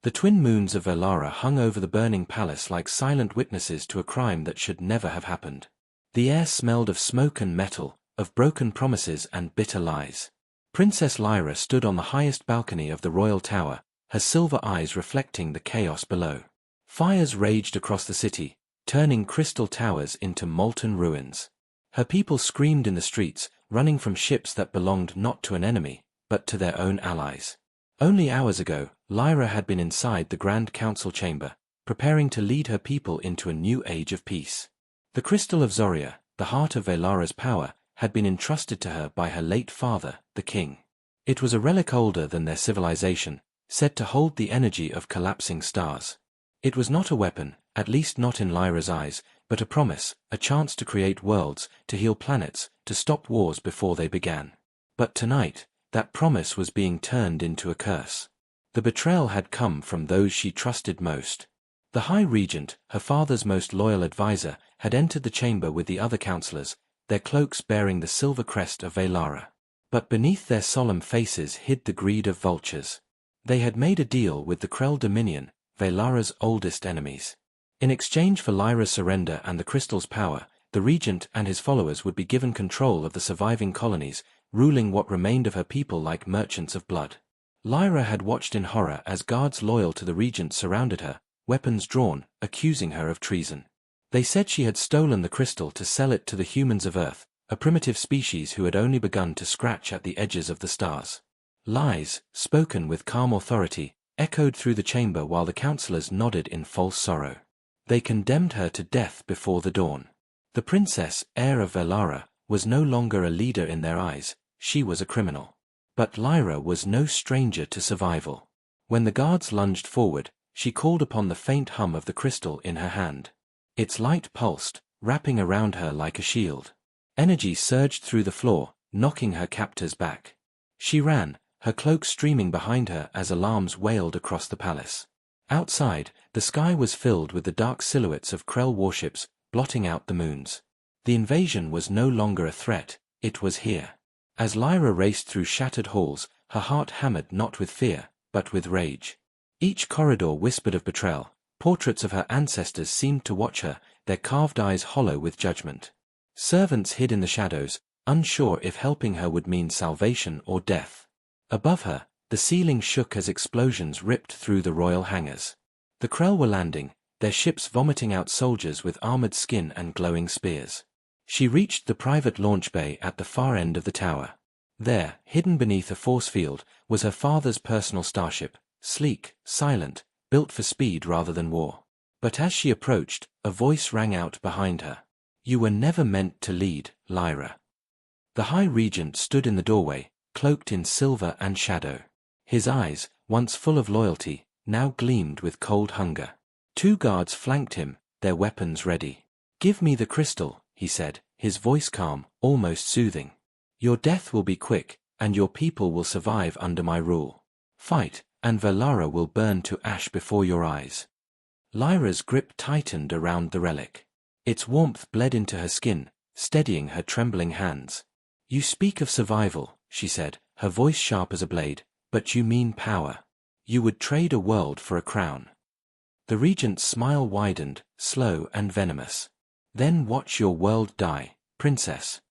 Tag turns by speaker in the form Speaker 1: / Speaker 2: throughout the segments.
Speaker 1: The twin moons of Velara hung over the burning palace like silent witnesses to a crime that should never have happened. The air smelled of smoke and metal, of broken promises and bitter lies. Princess Lyra stood on the highest balcony of the royal tower, her silver eyes reflecting the chaos below. Fires raged across the city, turning crystal towers into molten ruins. Her people screamed in the streets, running from ships that belonged not to an enemy, but to their own allies. Only hours ago, Lyra had been inside the Grand Council chamber, preparing to lead her people into a new age of peace. The crystal of Zoria, the heart of Velara's power, had been entrusted to her by her late father, the king. It was a relic older than their civilization, said to hold the energy of collapsing stars. It was not a weapon, at least not in Lyra's eyes, but a promise, a chance to create worlds, to heal planets, to stop wars before they began. But tonight, that promise was being turned into a curse. The betrayal had come from those she trusted most. The High Regent, her father's most loyal advisor, had entered the chamber with the other councillors, their cloaks bearing the silver crest of Velara. But beneath their solemn faces hid the greed of vultures. They had made a deal with the Krell Dominion, Velara's oldest enemies. In exchange for Lyra's surrender and the crystal's power, the regent and his followers would be given control of the surviving colonies, ruling what remained of her people like merchants of blood. Lyra had watched in horror as guards loyal to the regent surrounded her, weapons drawn, accusing her of treason. They said she had stolen the crystal to sell it to the humans of Earth, a primitive species who had only begun to scratch at the edges of the stars. Lies, spoken with calm authority, echoed through the chamber while the councillors nodded in false sorrow. They condemned her to death before the dawn. The princess, heir of Velara, was no longer a leader in their eyes, she was a criminal. But Lyra was no stranger to survival. When the guards lunged forward, she called upon the faint hum of the crystal in her hand. Its light pulsed, wrapping around her like a shield. Energy surged through the floor, knocking her captors back. She ran, her cloak streaming behind her as alarms wailed across the palace. Outside, the sky was filled with the dark silhouettes of Krell warships, blotting out the moons. The invasion was no longer a threat, it was here. As Lyra raced through shattered halls, her heart hammered not with fear, but with rage. Each corridor whispered of betrayal. Portraits of her ancestors seemed to watch her, their carved eyes hollow with judgment. Servants hid in the shadows, unsure if helping her would mean salvation or death. Above her, the ceiling shook as explosions ripped through the royal hangars. The Krell were landing, their ships vomiting out soldiers with armored skin and glowing spears. She reached the private launch bay at the far end of the tower. There, hidden beneath a force field, was her father's personal starship, sleek, silent, built for speed rather than war. But as she approached, a voice rang out behind her. "You were never meant to lead, Lyra." The High Regent stood in the doorway, cloaked in silver and shadow. His eyes, once full of loyalty, now gleamed with cold hunger. Two guards flanked him, their weapons ready. "Give me the crystal," he said, his voice calm, almost soothing. "Your death will be quick, and your people will survive under my rule. Fight, and Velara will burn to ash before your eyes." Lyra's grip tightened around the relic. Its warmth bled into her skin, steadying her trembling hands. "You speak of survival," she said, her voice sharp as a blade, "but you mean power. You would trade a world for a crown." The regent's smile widened, slow and venomous. "Then watch your world die, princess."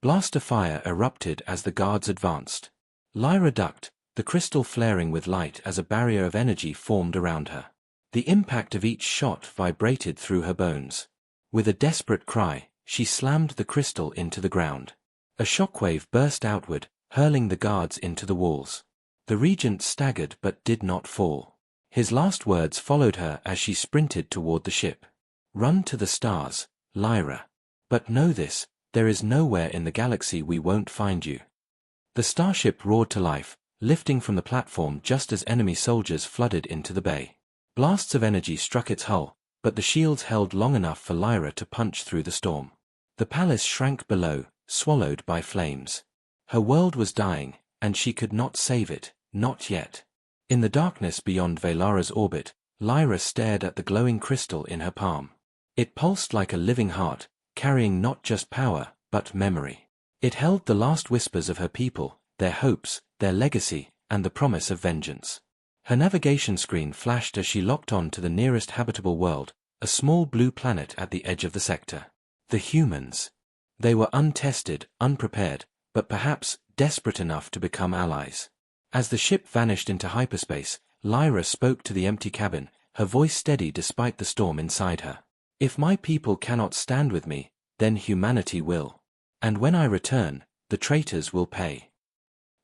Speaker 1: Blaster fire erupted as the guards advanced. Lyra ducked, the crystal flaring with light as a barrier of energy formed around her. The impact of each shot vibrated through her bones. With a desperate cry, she slammed the crystal into the ground. A shockwave burst outward, hurling the guards into the walls. The regent staggered but did not fall. His last words followed her as she sprinted toward the ship. "Run to the stars, Lyra. But know this, there is nowhere in the galaxy we won't find you." The starship roared to life, lifting from the platform just as enemy soldiers flooded into the bay. Blasts of energy struck its hull, but the shields held long enough for Lyra to punch through the storm. The palace shrank below, swallowed by flames. Her world was dying, and she could not save it, not yet. In the darkness beyond Velara's orbit, Lyra stared at the glowing crystal in her palm. It pulsed like a living heart, carrying not just power, but memory. It held the last whispers of her people, their hopes, their legacy, and the promise of vengeance. Her navigation screen flashed as she locked on to the nearest habitable world, a small blue planet at the edge of the sector. The humans. They were untested, unprepared, but perhaps desperate enough to become allies. As the ship vanished into hyperspace, Lyra spoke to the empty cabin, her voice steady despite the storm inside her. If my people cannot stand with me, then humanity will. And when I return, the traitors will pay.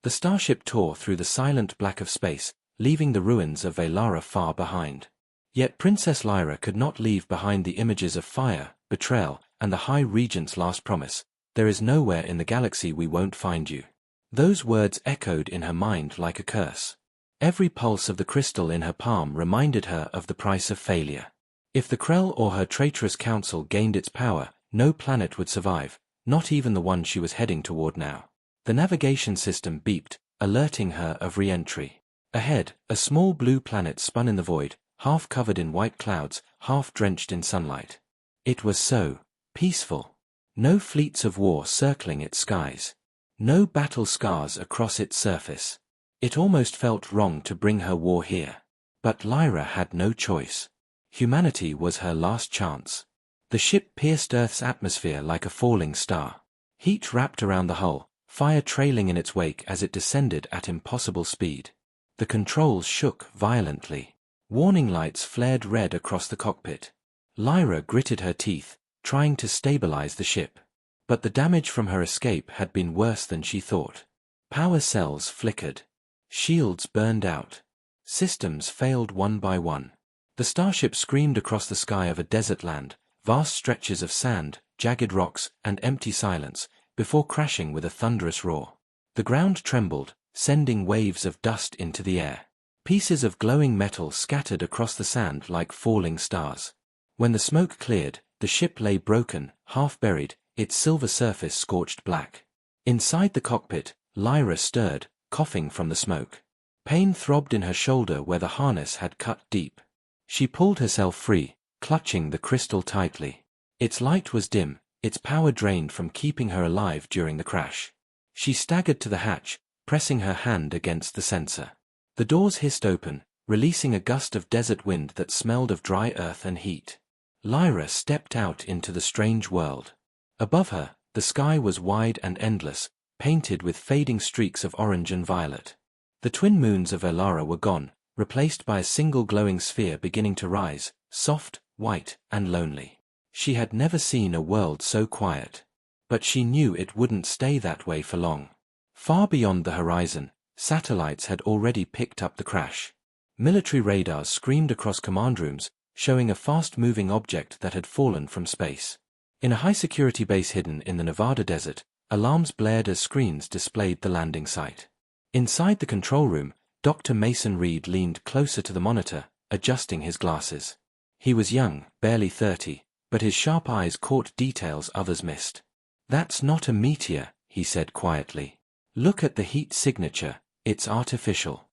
Speaker 1: The starship tore through the silent black of space, leaving the ruins of Velara far behind. Yet Princess Lyra could not leave behind the images of fire, betrayal, and the High Regent's last promise, "There is nowhere in the galaxy we won't find you." Those words echoed in her mind like a curse. Every pulse of the crystal in her palm reminded her of the price of failure. If the Krell or her traitorous council gained its power, no planet would survive, not even the one she was heading toward now. The navigation system beeped, alerting her of re-entry. Ahead, a small blue planet spun in the void, half covered in white clouds, half drenched in sunlight. It was so peaceful. No fleets of war circling its skies. No battle scars across its surface. It almost felt wrong to bring her war here. But Lyra had no choice. Humanity was her last chance. The ship pierced Earth's atmosphere like a falling star. Heat wrapped around the hull, fire trailing in its wake as it descended at impossible speed. The controls shook violently. Warning lights flared red across the cockpit. Lyra gritted her teeth, trying to stabilize the ship. But the damage from her escape had been worse than she thought. Power cells flickered. Shields burned out. Systems failed one by one. The starship screamed across the sky of a desert land, vast stretches of sand, jagged rocks, and empty silence, before crashing with a thunderous roar. The ground trembled, sending waves of dust into the air. Pieces of glowing metal scattered across the sand like falling stars. When the smoke cleared, the ship lay broken, half buried, its silver surface scorched black. Inside the cockpit, Lyra stirred, coughing from the smoke. Pain throbbed in her shoulder where the harness had cut deep. She pulled herself free, clutching the crystal tightly. Its light was dim, its power drained from keeping her alive during the crash. She staggered to the hatch, pressing her hand against the sensor. The doors hissed open, releasing a gust of desert wind that smelled of dry earth and heat. Lyra stepped out into the strange world. Above her, the sky was wide and endless, painted with fading streaks of orange and violet. The twin moons of Velara were gone, replaced by a single glowing sphere beginning to rise, soft, white, and lonely. She had never seen a world so quiet. But she knew it wouldn't stay that way for long. Far beyond the horizon, satellites had already picked up the crash. Military radars screamed across command rooms, showing a fast-moving object that had fallen from space. In a high-security base hidden in the Nevada desert, alarms blared as screens displayed the landing site. Inside the control room, Dr. Mason Reed leaned closer to the monitor, adjusting his glasses. He was young, barely 30, but his sharp eyes caught details others missed. "That's not a meteor," he said quietly. "Look at the heat signature, it's artificial."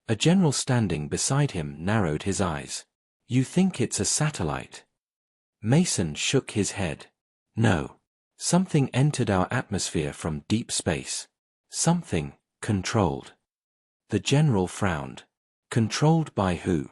Speaker 1: A general standing beside him narrowed his eyes. "You think it's a satellite?" Mason shook his head. "No. Something entered our atmosphere from deep space. Something controlled." The general frowned. Controlled by who?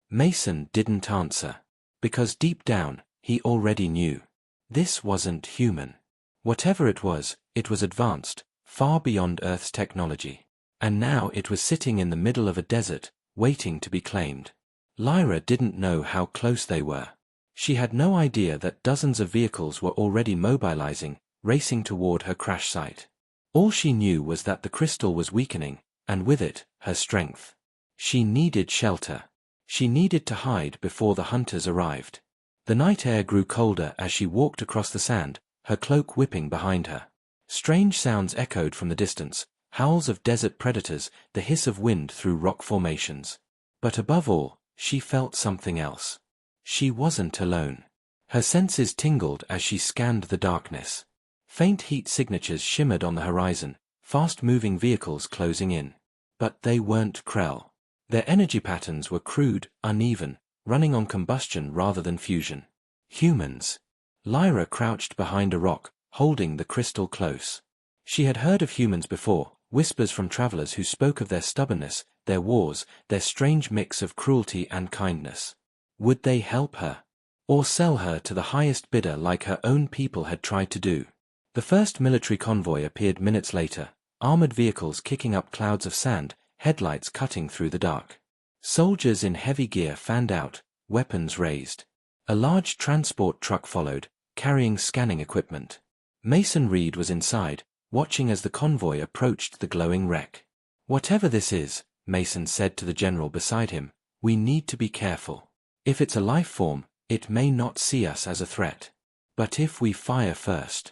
Speaker 1: Mason didn't answer. Because deep down, he already knew. This wasn't human. Whatever it was advanced, far beyond Earth's technology. And now it was sitting in the middle of a desert, waiting to be claimed. Lyra didn't know how close they were. She had no idea that dozens of vehicles were already mobilizing, racing toward her crash site. All she knew was that the crystal was weakening, and with it, her strength. She needed shelter. She needed to hide before the hunters arrived. The night air grew colder as she walked across the sand, her cloak whipping behind her. Strange sounds echoed from the distance, howls of desert predators, the hiss of wind through rock formations. But above all, she felt something else. She wasn't alone. Her senses tingled as she scanned the darkness. Faint heat signatures shimmered on the horizon, fast-moving vehicles closing in. But they weren't Krell. Their energy patterns were crude, uneven, running on combustion rather than fusion. Humans. Lyra crouched behind a rock, holding the crystal close. She had heard of humans before, whispers from travelers who spoke of their stubbornness, their wars, their strange mix of cruelty and kindness. Would they help her? Or sell her to the highest bidder like her own people had tried to do? The first military convoy appeared minutes later, armored vehicles kicking up clouds of sand, headlights cutting through the dark. Soldiers in heavy gear fanned out, weapons raised. A large transport truck followed, carrying scanning equipment. Mason Reed was inside, watching as the convoy approached the glowing wreck. "Whatever this is," Mason said to the general beside him, "we need to be careful. If it's a life form, it may not see us as a threat. But if we fire first—"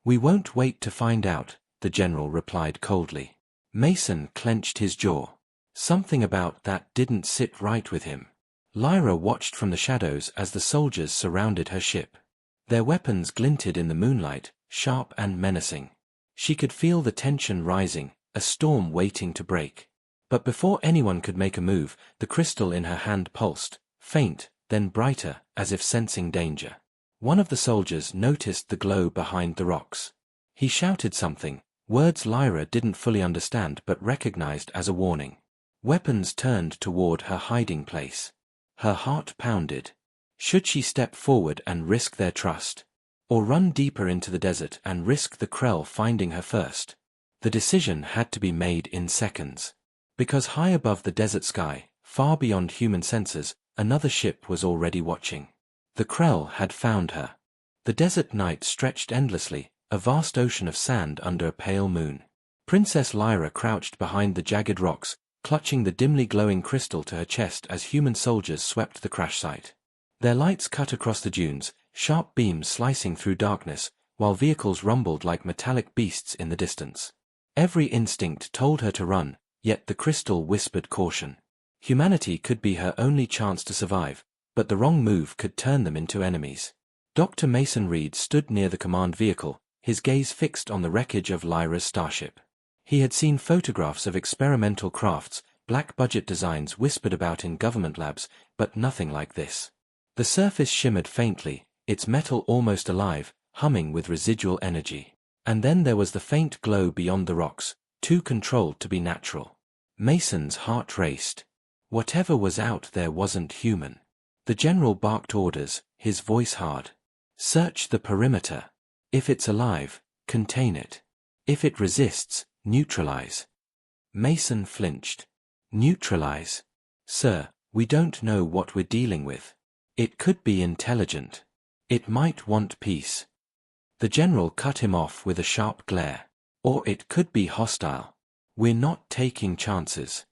Speaker 1: "We won't wait to find out," the general replied coldly. Mason clenched his jaw. Something about that didn't sit right with him. Lyra watched from the shadows as the soldiers surrounded her ship. Their weapons glinted in the moonlight, sharp and menacing. She could feel the tension rising, a storm waiting to break. But before anyone could make a move, the crystal in her hand pulsed, faint, then brighter, as if sensing danger. One of the soldiers noticed the glow behind the rocks. He shouted something, words Lyra didn't fully understand but recognized as a warning. Weapons turned toward her hiding place. Her heart pounded. Should she step forward and risk their trust? Or run deeper into the desert and risk the Krell finding her first? The decision had to be made in seconds. Because high above the desert sky, far beyond human senses, another ship was already watching. The Krell had found her. The desert night stretched endlessly, a vast ocean of sand under a pale moon. Princess Lyra crouched behind the jagged rocks, clutching the dimly glowing crystal to her chest as human soldiers swept the crash site. Their lights cut across the dunes, sharp beams slicing through darkness, while vehicles rumbled like metallic beasts in the distance. Every instinct told her to run, yet the crystal whispered caution. Humanity could be her only chance to survive, but the wrong move could turn them into enemies. Dr. Mason Reed stood near the command vehicle, his gaze fixed on the wreckage of Lyra's starship. He had seen photographs of experimental crafts, black-budget designs whispered about in government labs, but nothing like this. The surface shimmered faintly, its metal almost alive, humming with residual energy. And then there was the faint glow beyond the rocks, too controlled to be natural. Mason's heart raced. Whatever was out there wasn't human. The general barked orders, his voice hard. "Search the perimeter. If it's alive, contain it. If it resists, neutralize." Mason flinched. "Neutralize? Sir, we don't know what we're dealing with. It could be intelligent. It might want peace." The general cut him off with a sharp glare. "Or it could be hostile. We're not taking chances."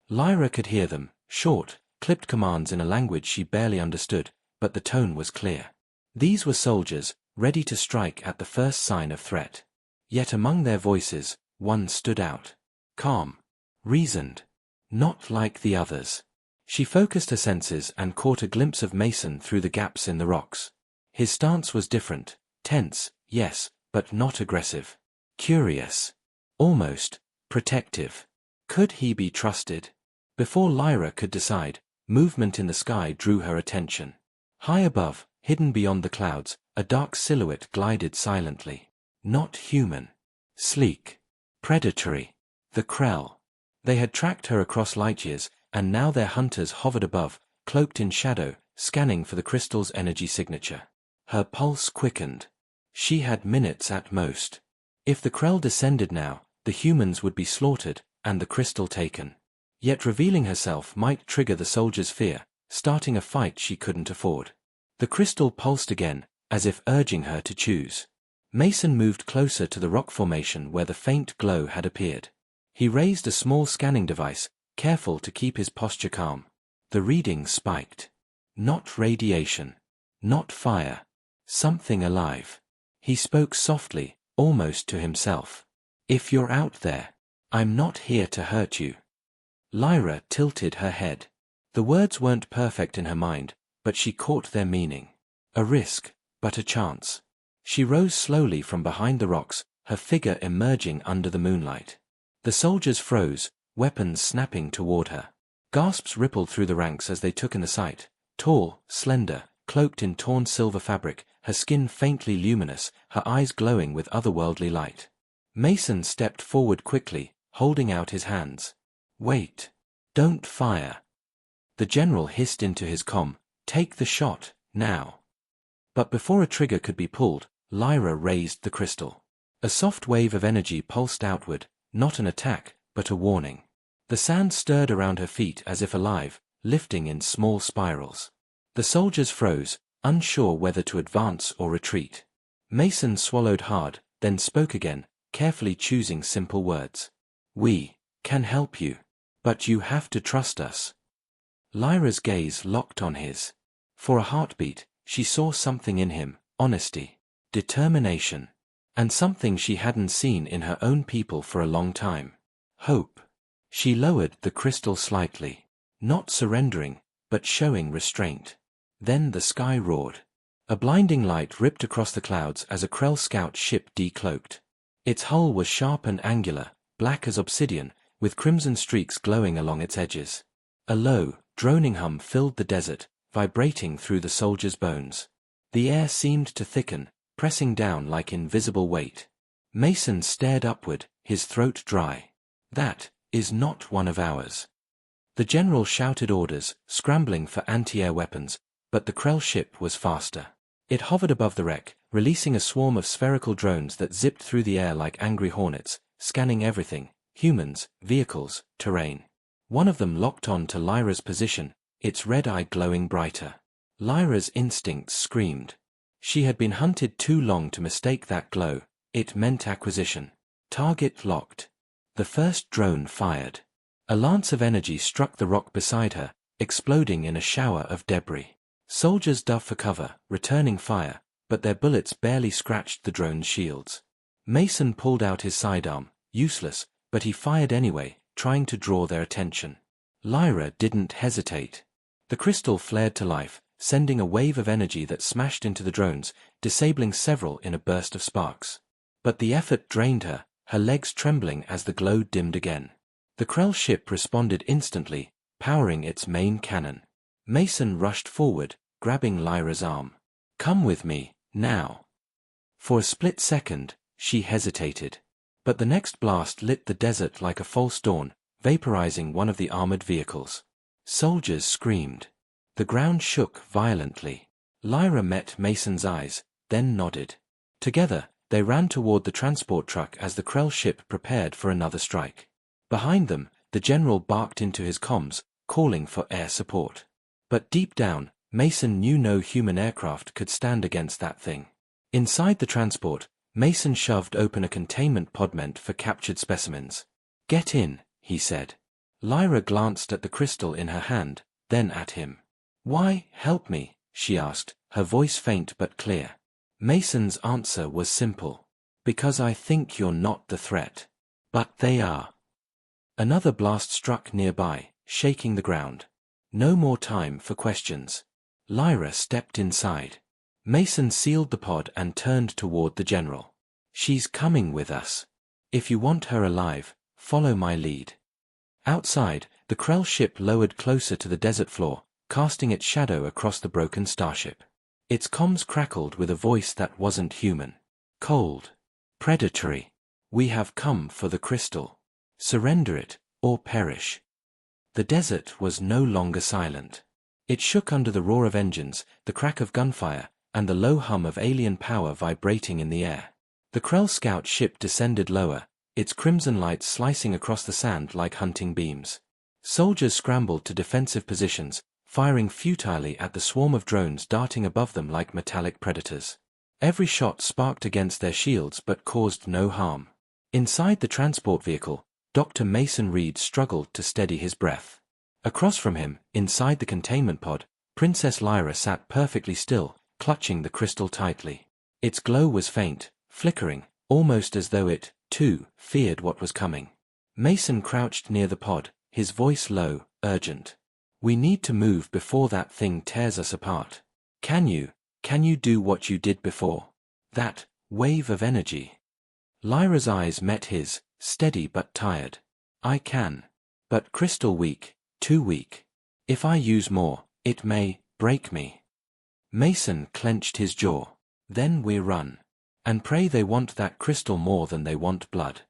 Speaker 1: Lyra could hear them, short, clipped commands in a language she barely understood, but the tone was clear. These were soldiers, ready to strike at the first sign of threat. Yet among their voices, one stood out. Calm. Reasoned. Not like the others. She focused her senses and caught a glimpse of Mason through the gaps in the rocks. His stance was different, tense, yes, but not aggressive. Curious. Almost protective. Could he be trusted? Before Lyra could decide, movement in the sky drew her attention. High above, hidden beyond the clouds, a dark silhouette glided silently. Not human. Sleek. Predatory. The Krell. They had tracked her across light years, and now their hunters hovered above, cloaked in shadow, scanning for the crystal's energy signature. Her pulse quickened. She had minutes at most. If the Krell descended now, the humans would be slaughtered, and the crystal taken. Yet revealing herself might trigger the soldier's fear, starting a fight she couldn't afford. The crystal pulsed again, as if urging her to choose. Mason moved closer to the rock formation where the faint glow had appeared. He raised a small scanning device, careful to keep his posture calm. The reading spiked. Not radiation. Not fire. Something alive. He spoke softly, almost to himself. "If you're out there, I'm not here to hurt you." Lyra tilted her head. The words weren't perfect in her mind, but she caught their meaning. A risk, but a chance. She rose slowly from behind the rocks, her figure emerging under the moonlight. The soldiers froze, weapons snapping toward her. Gasps rippled through the ranks as they took in the sight. Tall, slender, cloaked in torn silver fabric, her skin faintly luminous, her eyes glowing with otherworldly light. Mason stepped forward quickly, holding out his hands. Wait. Don't fire. The general hissed into his comm, take the shot, now. But before a trigger could be pulled, Lyra raised the crystal. A soft wave of energy pulsed outward, not an attack, but a warning. The sand stirred around her feet as if alive, lifting in small spirals. The soldiers froze, unsure whether to advance or retreat. Mason swallowed hard, then spoke again, carefully choosing simple words. We can help you. But you have to trust us. Lyra's gaze locked on his. For a heartbeat, she saw something in him, honesty, determination, and something she hadn't seen in her own people for a long time. Hope. She lowered the crystal slightly, not surrendering, but showing restraint. Then the sky roared. A blinding light ripped across the clouds as a Krell scout ship decloaked. Its hull was sharp and angular, black as obsidian, with crimson streaks glowing along its edges. A low, droning hum filled the desert, vibrating through the soldiers' bones. The air seemed to thicken, pressing down like invisible weight. Mason stared upward, his throat dry. That is not one of ours. The general shouted orders, scrambling for anti-air weapons, but the Krell ship was faster. It hovered above the wreck, releasing a swarm of spherical drones that zipped through the air like angry hornets, scanning everything, humans, vehicles, terrain. One of them locked on to Lyra's position, its red eye glowing brighter. Lyra's instincts screamed. She had been hunted too long to mistake that glow. It meant acquisition. Target locked. The first drone fired. A lance of energy struck the rock beside her, exploding in a shower of debris. Soldiers dove for cover, returning fire, but their bullets barely scratched the drone's shields. Mason pulled out his sidearm, useless, but he fired anyway, trying to draw their attention. Lyra didn't hesitate. The crystal flared to life, sending a wave of energy that smashed into the drones, disabling several in a burst of sparks. But the effort drained her, her legs trembling as the glow dimmed again. The Krell ship responded instantly, powering its main cannon. Mason rushed forward, grabbing Lyra's arm. Come with me, now. For a split second, she hesitated. But the next blast lit the desert like a false dawn, vaporizing one of the armored vehicles. Soldiers screamed. The ground shook violently. Lyra met Mason's eyes, then nodded. Together, they ran toward the transport truck as the Krell ship prepared for another strike. Behind them, the general barked into his comms, calling for air support. But deep down, Mason knew no human aircraft could stand against that thing. Inside the transport, Mason shoved open a containment pod meant for captured specimens. Get in, he said. Lyra glanced at the crystal in her hand, then at him. Why, help me, she asked, her voice faint but clear. Mason's answer was simple. Because I think you're not the threat. But they are. Another blast struck nearby, shaking the ground. No more time for questions. Lyra stepped inside. Mason sealed the pod and turned toward the general. She's coming with us. If you want her alive, follow my lead. Outside, the Krell ship lowered closer to the desert floor, casting its shadow across the broken starship. Its comms crackled with a voice that wasn't human. Cold. Predatory. We have come for the crystal. Surrender it, or perish. The desert was no longer silent. It shook under the roar of engines, the crack of gunfire, and the low hum of alien power vibrating in the air. The Krell scout ship descended lower, its crimson light slicing across the sand like hunting beams. Soldiers scrambled to defensive positions, firing futilely at the swarm of drones darting above them like metallic predators. Every shot sparked against their shields but caused no harm. Inside the transport vehicle, Dr. Mason Reed struggled to steady his breath. Across from him, inside the containment pod, Princess Lyra sat perfectly still, clutching the crystal tightly. Its glow was faint, flickering, almost as though it, too, feared what was coming. Mason crouched near the pod, his voice low, urgent. We need to move before that thing tears us apart. Can you do what you did before? That wave of energy. Lyra's eyes met his, steady but tired. I can. But crystal weak, too weak. If I use more, it may break me. Mason clenched his jaw. Then we run. And pray they want that crystal more than they want blood.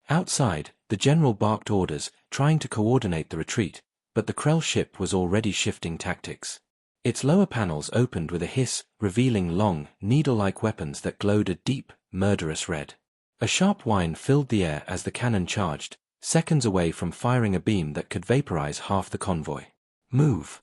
Speaker 1: Outside, the general barked orders, trying to coordinate the retreat, but the Krell ship was already shifting tactics. Its lower panels opened with a hiss, revealing long, needle-like weapons that glowed a deep, murderous red. A sharp whine filled the air as the cannon charged, seconds away from firing a beam that could vaporize half the convoy. "Move!"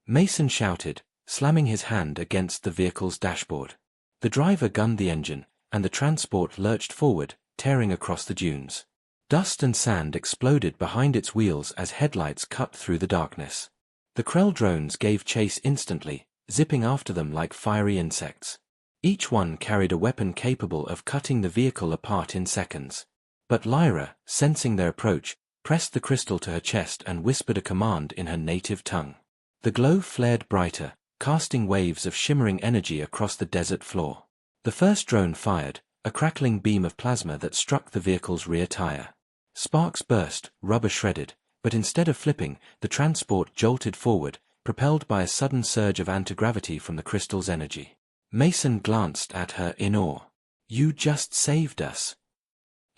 Speaker 1: Mason shouted, slamming his hand against the vehicle's dashboard. The driver gunned the engine, and the transport lurched forward, tearing across the dunes. Dust and sand exploded behind its wheels as headlights cut through the darkness. The Krell drones gave chase instantly, zipping after them like fiery insects. Each one carried a weapon capable of cutting the vehicle apart in seconds. But Lyra, sensing their approach, pressed the crystal to her chest and whispered a command in her native tongue. The glow flared brighter, casting waves of shimmering energy across the desert floor. The first drone fired, a crackling beam of plasma that struck the vehicle's rear tire. Sparks burst, rubber shredded, but instead of flipping, the transport jolted forward, propelled by a sudden surge of anti-gravity from the crystal's energy. Mason glanced at her in awe. "You just saved us."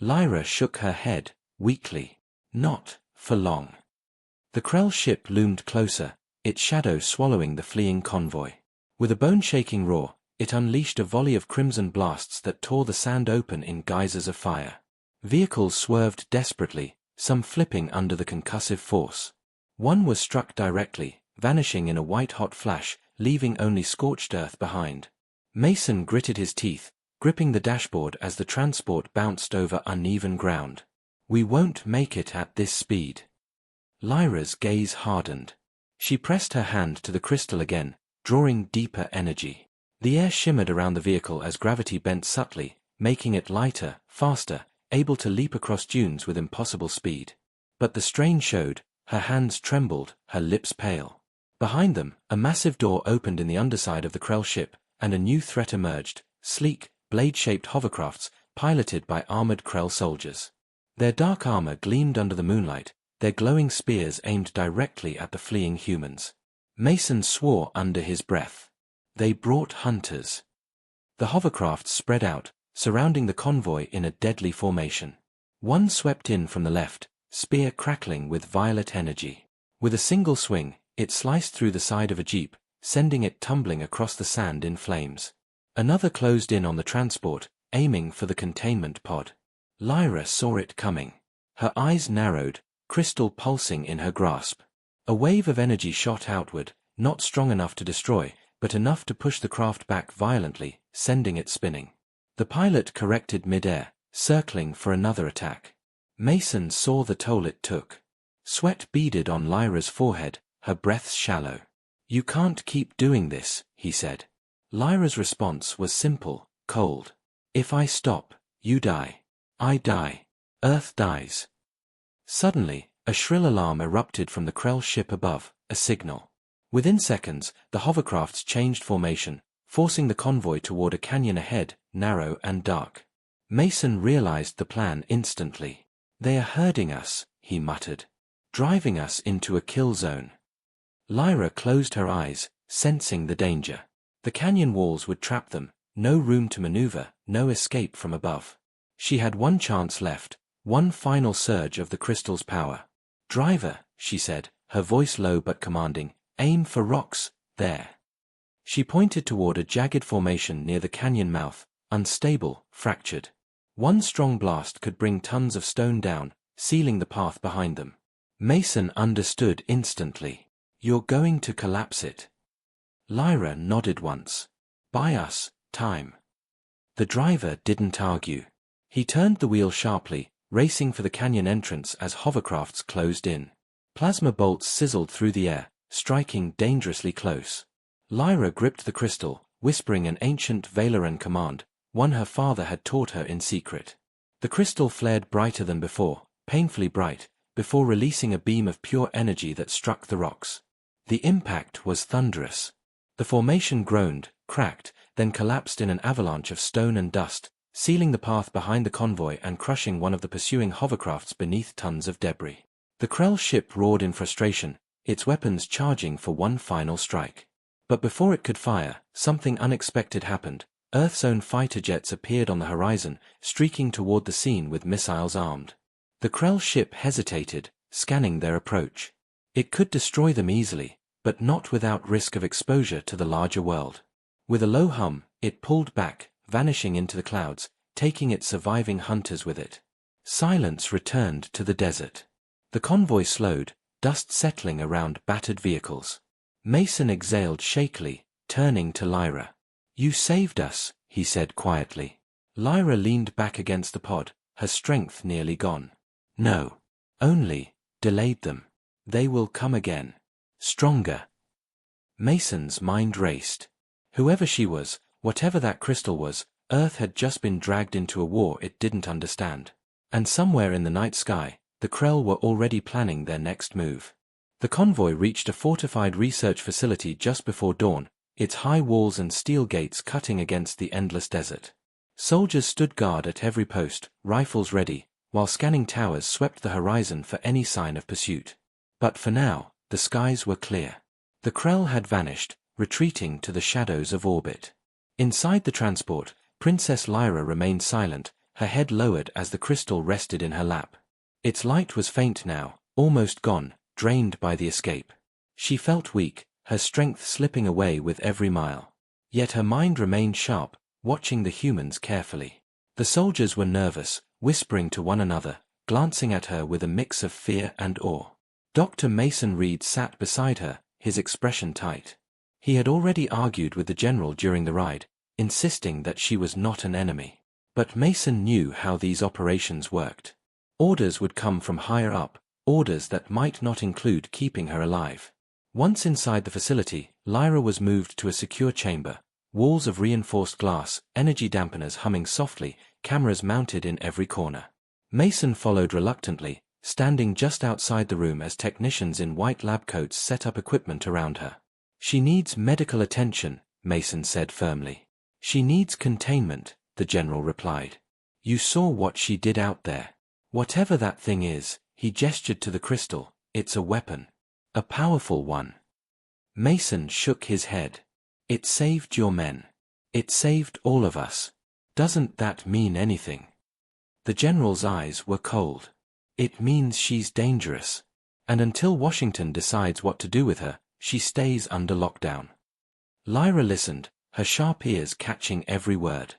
Speaker 1: Lyra shook her head, weakly. "Not for long." The Krell ship loomed closer, its shadow swallowing the fleeing convoy. With a bone-shaking roar, it unleashed a volley of crimson blasts that tore the sand open in geysers of fire. Vehicles swerved desperately, some flipping under the concussive force. One was struck directly, vanishing in a white-hot flash, leaving only scorched earth behind. Mason gritted his teeth, gripping the dashboard as the transport bounced over uneven ground. "We won't make it at this speed." Lyra's gaze hardened. She pressed her hand to the crystal again, drawing deeper energy. The air shimmered around the vehicle as gravity bent subtly, making it lighter, faster, able to leap across dunes with impossible speed. But the strain showed, her hands trembled, her lips pale. Behind them, a massive door opened in the underside of the Krell ship, and a new threat emerged, sleek, blade-shaped hovercrafts, piloted by armored Krell soldiers. Their dark armor gleamed under the moonlight, their glowing spears aimed directly at the fleeing humans. Mason swore under his breath. They brought hunters. The hovercrafts spread out, surrounding the convoy in a deadly formation. One swept in from the left, spear crackling with violet energy. With a single swing, it sliced through the side of a jeep, sending it tumbling across the sand in flames. Another closed in on the transport, aiming for the containment pod. Lyra saw it coming. Her eyes narrowed, crystal pulsing in her grasp. A wave of energy shot outward, not strong enough to destroy, but enough to push the craft back violently, sending it spinning. The pilot corrected mid-air, circling for another attack. Mason saw the toll it took. Sweat beaded on Lyra's forehead, her breath shallow. "You can't keep doing this," he said. Lyra's response was simple, cold. "If I stop, you die. I die. Earth dies." Suddenly, a shrill alarm erupted from the Krell ship above, a signal. Within seconds, the hovercrafts changed formation, forcing the convoy toward a canyon ahead, narrow and dark. Mason realized the plan instantly. "They are herding us," he muttered. "Driving us into a kill zone." Lyra closed her eyes, sensing the danger. The canyon walls would trap them, no room to maneuver, no escape from above. She had one chance left, one final surge of the crystal's power. "Driver," she said, her voice low but commanding, "aim for rocks, there." She pointed toward a jagged formation near the canyon mouth, unstable, fractured. One strong blast could bring tons of stone down, sealing the path behind them. Mason understood instantly. "You're going to collapse it." Lyra nodded once. "Buy us time." The driver didn't argue. He turned the wheel sharply, racing for the canyon entrance as hovercrafts closed in. Plasma bolts sizzled through the air, striking dangerously close. Lyra gripped the crystal, whispering an ancient Valeran command, one her father had taught her in secret. The crystal flared brighter than before, painfully bright, before releasing a beam of pure energy that struck the rocks. The impact was thunderous. The formation groaned, cracked, then collapsed in an avalanche of stone and dust, sealing the path behind the convoy and crushing one of the pursuing hovercrafts beneath tons of debris. The Krell ship roared in frustration, its weapons charging for one final strike. But before it could fire, something unexpected happened. Earth's own fighter jets appeared on the horizon, streaking toward the scene with missiles armed. The Krell ship hesitated, scanning their approach. It could destroy them easily, but not without risk of exposure to the larger world. With a low hum, it pulled back, vanishing into the clouds, taking its surviving hunters with it. Silence returned to the desert. The convoy slowed, dust settling around battered vehicles. Mason exhaled shakily, turning to Lyra. "You saved us," he said quietly. Lyra leaned back against the pod, her strength nearly gone. "No. Only delayed them. They will come again. Stronger." Mason's mind raced. Whoever she was, whatever that crystal was, Earth had just been dragged into a war it didn't understand. And somewhere in the night sky, the Krell were already planning their next move. The convoy reached a fortified research facility just before dawn, its high walls and steel gates cutting against the endless desert. Soldiers stood guard at every post, rifles ready, while scanning towers swept the horizon for any sign of pursuit. But for now, the skies were clear. The Krell had vanished, retreating to the shadows of orbit. Inside the transport, Princess Lyra remained silent, her head lowered as the crystal rested in her lap. Its light was faint now, almost gone, drained by the escape. She felt weak, her strength slipping away with every mile. Yet her mind remained sharp, watching the humans carefully. The soldiers were nervous, whispering to one another, glancing at her with a mix of fear and awe. Dr. Mason Reed sat beside her, his expression tight. He had already argued with the general during the ride, insisting that she was not an enemy. But Mason knew how these operations worked. Orders would come from higher up, orders that might not include keeping her alive. Once inside the facility, Lyra was moved to a secure chamber, walls of reinforced glass, energy dampeners humming softly, cameras mounted in every corner. Mason followed reluctantly, standing just outside the room as technicians in white lab coats set up equipment around her. "She needs medical attention," Mason said firmly. "She needs containment," the general replied. "You saw what she did out there. Whatever that thing is," he gestured to the crystal, "it's a weapon. A powerful one." Mason shook his head. "It saved your men. It saved all of us. Doesn't that mean anything?" The general's eyes were cold. "It means she's dangerous. And until Washington decides what to do with her, she stays under lockdown." Lyra listened, her sharp ears catching every word.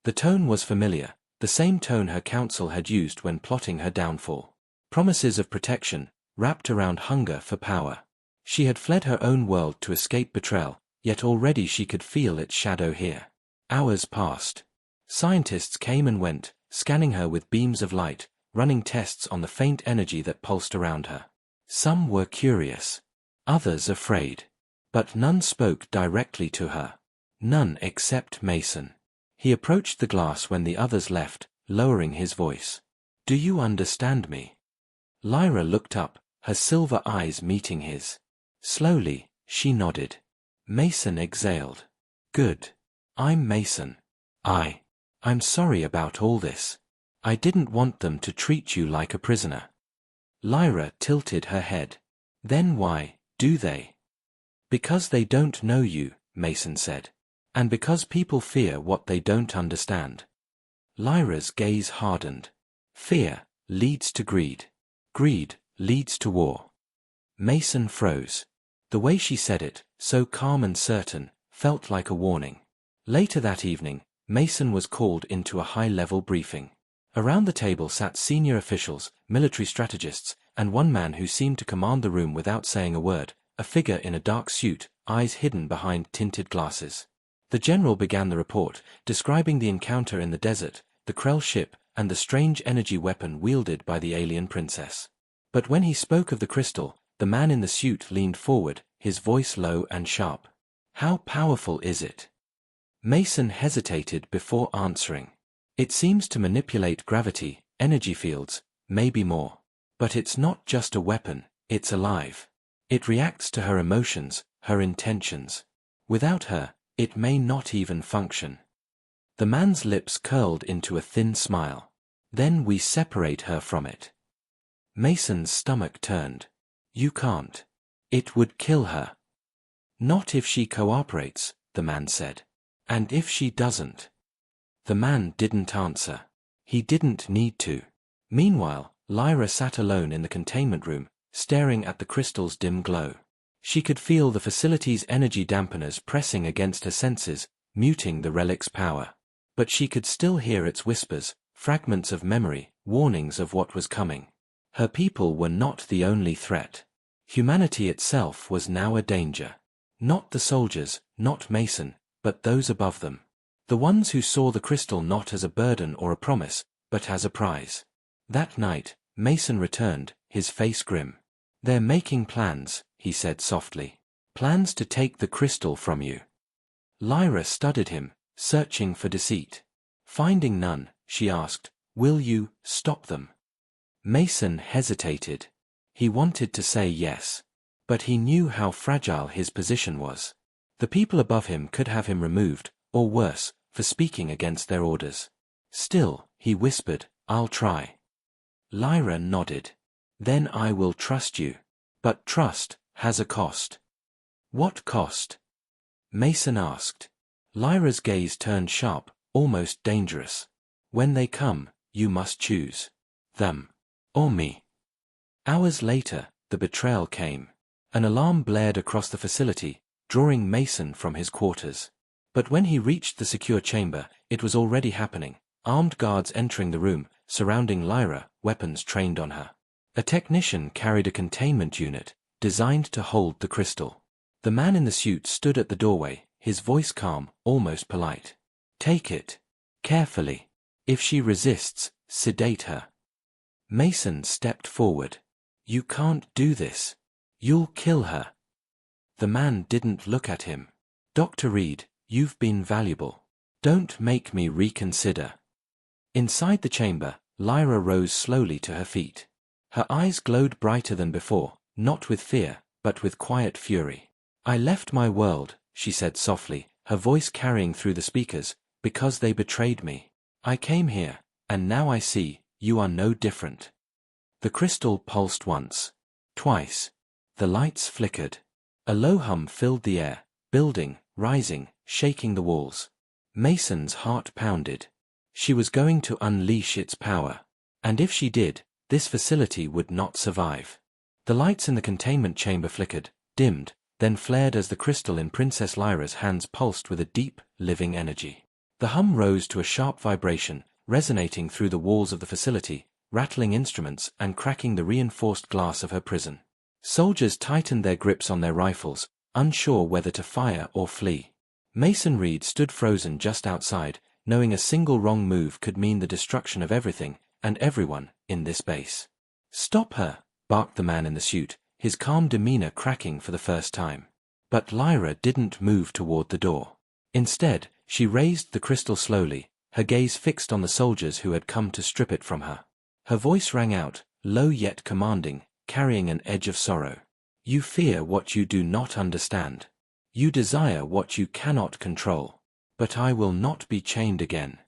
Speaker 1: The tone was familiar, the same tone her council had used when plotting her downfall. Promises of protection, wrapped around hunger for power. She had fled her own world to escape betrayal, yet already she could feel its shadow here. Hours passed. Scientists came and went, scanning her with beams of light, running tests on the faint energy that pulsed around her. Some were curious, others afraid. But none spoke directly to her. None except Mason. He approached the glass when the others left, lowering his voice. "Do you understand me?" Lyra looked up, her silver eyes meeting his. Slowly, she nodded. Mason exhaled. "Good. I'm Mason. I'm sorry about all this. I didn't want them to treat you like a prisoner." Lyra tilted her head. "Then why do they?" "Because they don't know you," Mason said. "And because people fear what they don't understand." Lyra's gaze hardened. "Fear leads to greed. Greed leads to war." Mason froze. The way she said it, so calm and certain, felt like a warning. Later that evening, Mason was called into a high-level briefing. Around the table sat senior officials, military strategists, and one man who seemed to command the room without saying a word, a figure in a dark suit, eyes hidden behind tinted glasses. The general began the report, describing the encounter in the desert, the Krell ship, and the strange energy weapon wielded by the alien princess. But when he spoke of the crystal, the man in the suit leaned forward, his voice low and sharp. "How powerful is it?" Mason hesitated before answering. "It seems to manipulate gravity, energy fields, maybe more. But it's not just a weapon, it's alive. It reacts to her emotions, her intentions. Without her, it may not even function." The man's lips curled into a thin smile. "Then we separate her from it." Mason's stomach turned. "You can't. It would kill her." "Not if she cooperates," the man said. And if she doesn't? The man didn't answer. He didn't need to. Meanwhile, Lyra sat alone in the containment room, staring at the crystal's dim glow. She could feel the facility's energy dampeners pressing against her senses, muting the relic's power. But she could still hear its whispers, fragments of memory, warnings of what was coming. Her people were not the only threat. Humanity itself was now a danger. Not the soldiers, not Mason, but those above them. The ones who saw the crystal not as a burden or a promise, but as a prize. That night, Mason returned, his face grim. "They're making plans," he said softly. "Plans to take the crystal from you." Lyra studied him, searching for deceit. Finding none, she asked, "Will you stop them?" Mason hesitated. He wanted to say yes. But he knew how fragile his position was. The people above him could have him removed, or worse, for speaking against their orders. Still, he whispered, "I'll try." Lyra nodded. "Then I will trust you. But trust has a cost." "What cost?" Mason asked. Lyra's gaze turned sharp, almost dangerous. "When they come, you must choose. Them. Or me." Hours later, the betrayal came. An alarm blared across the facility, drawing Mason from his quarters. But when he reached the secure chamber, it was already happening, armed guards entering the room, surrounding Lyra, weapons trained on her. A technician carried a containment unit, designed to hold the crystal. The man in the suit stood at the doorway, his voice calm, almost polite. "Take it. Carefully. If she resists, sedate her." Mason stepped forward. "You can't do this. You'll kill her." The man didn't look at him. "Dr. Reed, you've been valuable. Don't make me reconsider." Inside the chamber, Lyra rose slowly to her feet. Her eyes glowed brighter than before, not with fear, but with quiet fury. "I left my world," she said softly, her voice carrying through the speakers, "because they betrayed me. I came here, and now I see, you are no different." The crystal pulsed once. Twice. The lights flickered. A low hum filled the air, building, rising, shaking the walls. Mason's heart pounded. She was going to unleash its power. And if she did, this facility would not survive. The lights in the containment chamber flickered, dimmed, then flared as the crystal in Princess Lyra's hands pulsed with a deep, living energy. The hum rose to a sharp vibration, resonating through the walls of the facility, rattling instruments and cracking the reinforced glass of her prison. Soldiers tightened their grips on their rifles, unsure whether to fire or flee. Mason Reed stood frozen just outside, knowing a single wrong move could mean the destruction of everything, and everyone, in this base. "Stop her!" barked the man in the suit, his calm demeanor cracking for the first time. But Lyra didn't move toward the door. Instead, she raised the crystal slowly, her gaze fixed on the soldiers who had come to strip it from her. Her voice rang out, low yet commanding, carrying an edge of sorrow. "You fear what you do not understand. You desire what you cannot control. But I will not be chained again."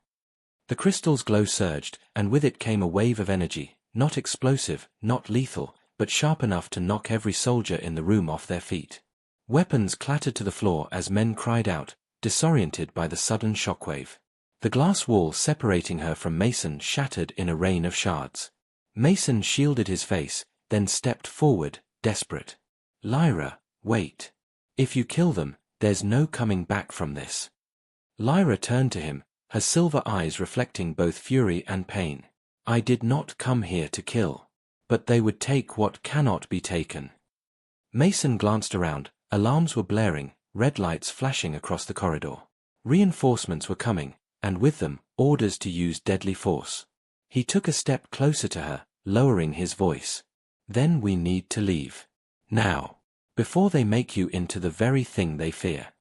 Speaker 1: The crystal's glow surged, and with it came a wave of energy, not explosive, not lethal, but sharp enough to knock every soldier in the room off their feet. Weapons clattered to the floor as men cried out, disoriented by the sudden shockwave. The glass wall separating her from Mason shattered in a rain of shards. Mason shielded his face, then stepped forward, desperate. "Lyra, wait. If you kill them, there's no coming back from this." Lyra turned to him, her silver eyes reflecting both fury and pain. "I did not come here to kill. But they would take what cannot be taken." Mason glanced around, alarms were blaring, red lights flashing across the corridor. Reinforcements were coming, and with them, orders to use deadly force. He took a step closer to her, lowering his voice. "Then we need to leave. Now. Before they make you into the very thing they fear."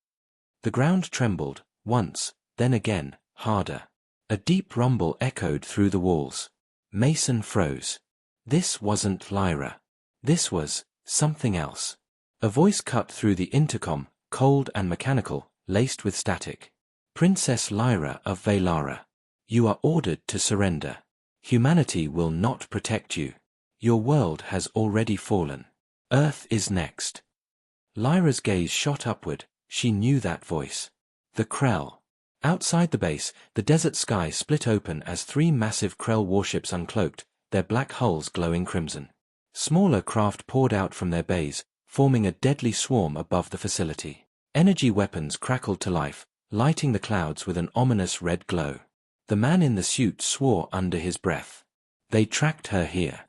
Speaker 1: The ground trembled, once, then again, harder. A deep rumble echoed through the walls. Mason froze. This wasn't Lyra. This was something else. A voice cut through the intercom, cold and mechanical, laced with static. "Princess Lyra of Velara. You are ordered to surrender. Humanity will not protect you. Your world has already fallen. Earth is next." Lyra's gaze shot upward, she knew that voice. The Krell. Outside the base, the desert sky split open as 3 massive Krell warships uncloaked, their black hulls glowing crimson. Smaller craft poured out from their bays, forming a deadly swarm above the facility. Energy weapons crackled to life, lighting the clouds with an ominous red glow. The man in the suit swore under his breath. They tracked her here.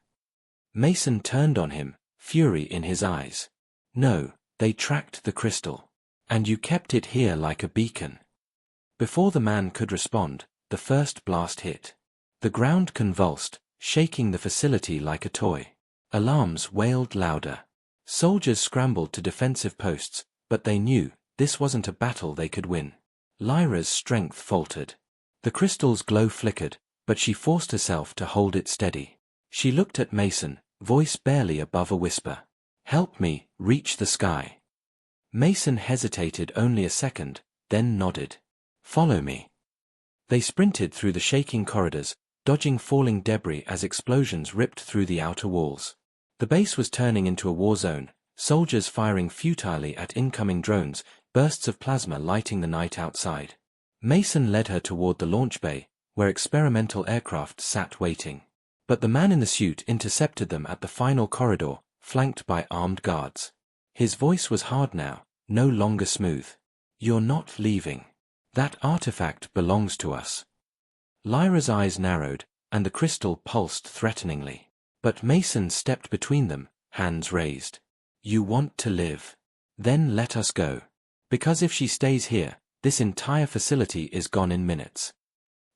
Speaker 1: Mason turned on him, fury in his eyes. No, they tracked the crystal. And you kept it here like a beacon. Before the man could respond, the first blast hit. The ground convulsed, shaking the facility like a toy. Alarms wailed louder. Soldiers scrambled to defensive posts, but they knew this wasn't a battle they could win. Lyra's strength faltered. The crystal's glow flickered, but she forced herself to hold it steady. She looked at Mason, voice barely above a whisper. "Help me reach the sky." Mason hesitated only a second, then nodded. "Follow me." They sprinted through the shaking corridors, dodging falling debris as explosions ripped through the outer walls. The base was turning into a war zone, soldiers firing futilely at incoming drones, bursts of plasma lighting the night outside. Mason led her toward the launch bay, where experimental aircraft sat waiting. But the man in the suit intercepted them at the final corridor, flanked by armed guards. His voice was hard now, no longer smooth. "You're not leaving. That artifact belongs to us." Lyra's eyes narrowed, and the crystal pulsed threateningly. But Mason stepped between them, hands raised. "You want to live? Then let us go. Because if she stays here, this entire facility is gone in minutes."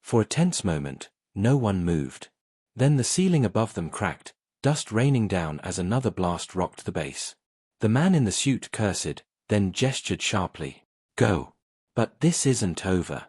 Speaker 1: For a tense moment, no one moved. Then the ceiling above them cracked, dust raining down as another blast rocked the base. The man in the suit cursed, then gestured sharply. "Go." But this isn't over.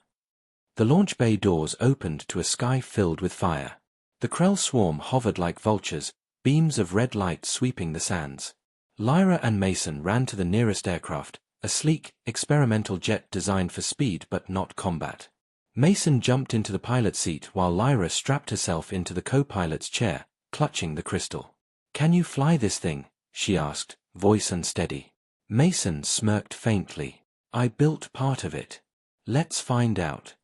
Speaker 1: The launch bay doors opened to a sky filled with fire. The Krell swarm hovered like vultures, beams of red light sweeping the sands. Lyra and Mason ran to the nearest aircraft, a sleek, experimental jet designed for speed but not combat. Mason jumped into the pilot's seat while Lyra strapped herself into the co-pilot's chair, clutching the crystal. "Can you fly this thing?" she asked, voice unsteady. Mason smirked faintly. "I built part of it. Let's find out."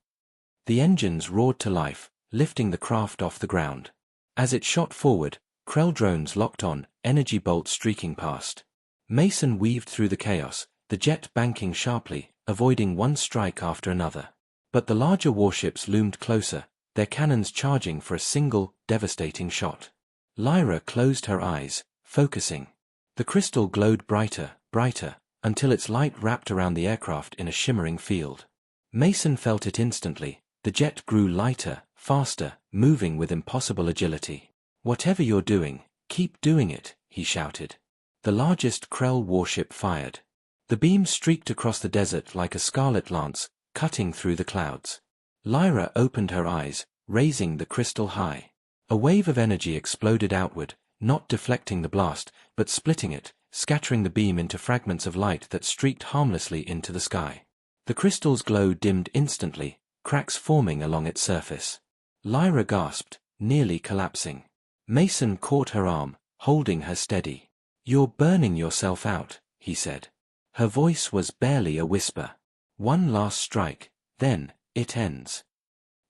Speaker 1: The engines roared to life, lifting the craft off the ground. As it shot forward, Krell drones locked on, energy bolts streaking past. Mason weaved through the chaos, the jet banking sharply, avoiding one strike after another. But the larger warships loomed closer, their cannons charging for a single, devastating shot. Lyra closed her eyes, focusing. The crystal glowed brighter, brighter, until its light wrapped around the aircraft in a shimmering field. Mason felt it instantly. The jet grew lighter, faster, moving with impossible agility. "Whatever you're doing, keep doing it," he shouted. The largest Krell warship fired. The beam streaked across the desert like a scarlet lance, cutting through the clouds. Lyra opened her eyes, raising the crystal high. A wave of energy exploded outward, not deflecting the blast, but splitting it, scattering the beam into fragments of light that streaked harmlessly into the sky. The crystal's glow dimmed instantly, cracks forming along its surface. Lyra gasped, nearly collapsing. Mason caught her arm, holding her steady. "You're burning yourself out," he said. Her voice was barely a whisper. "One last strike, then it ends."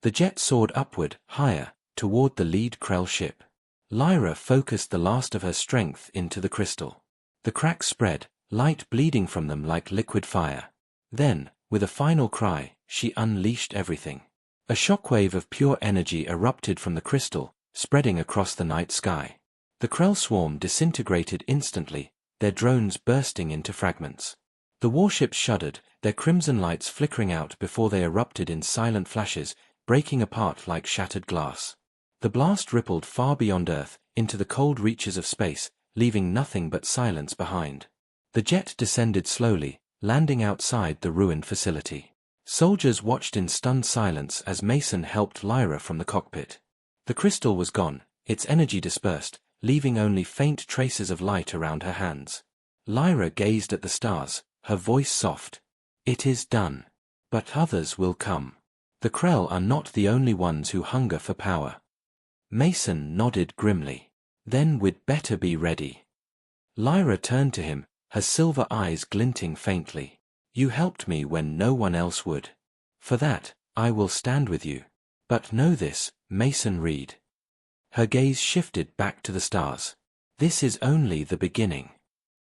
Speaker 1: The jet soared upward, higher, toward the lead Krell ship. Lyra focused the last of her strength into the crystal. The cracks spread, light bleeding from them like liquid fire. Then, with a final cry, she unleashed everything. A shockwave of pure energy erupted from the crystal, spreading across the night sky. The Krell swarm disintegrated instantly, their drones bursting into fragments. The warships shuddered, their crimson lights flickering out before they erupted in silent flashes, breaking apart like shattered glass. The blast rippled far beyond Earth, into the cold reaches of space, leaving nothing but silence behind. The jet descended slowly, landing outside the ruined facility. Soldiers watched in stunned silence as Mason helped Lyra from the cockpit. The crystal was gone, its energy dispersed, leaving only faint traces of light around her hands. Lyra gazed at the stars, her voice soft. "It is done. But others will come. The Krell are not the only ones who hunger for power." Mason nodded grimly. "Then we'd better be ready." Lyra turned to him, her silver eyes glinting faintly. "You helped me when no one else would. For that, I will stand with you. But know this, Mason Reed. Her gaze shifted back to the stars. This is only the beginning.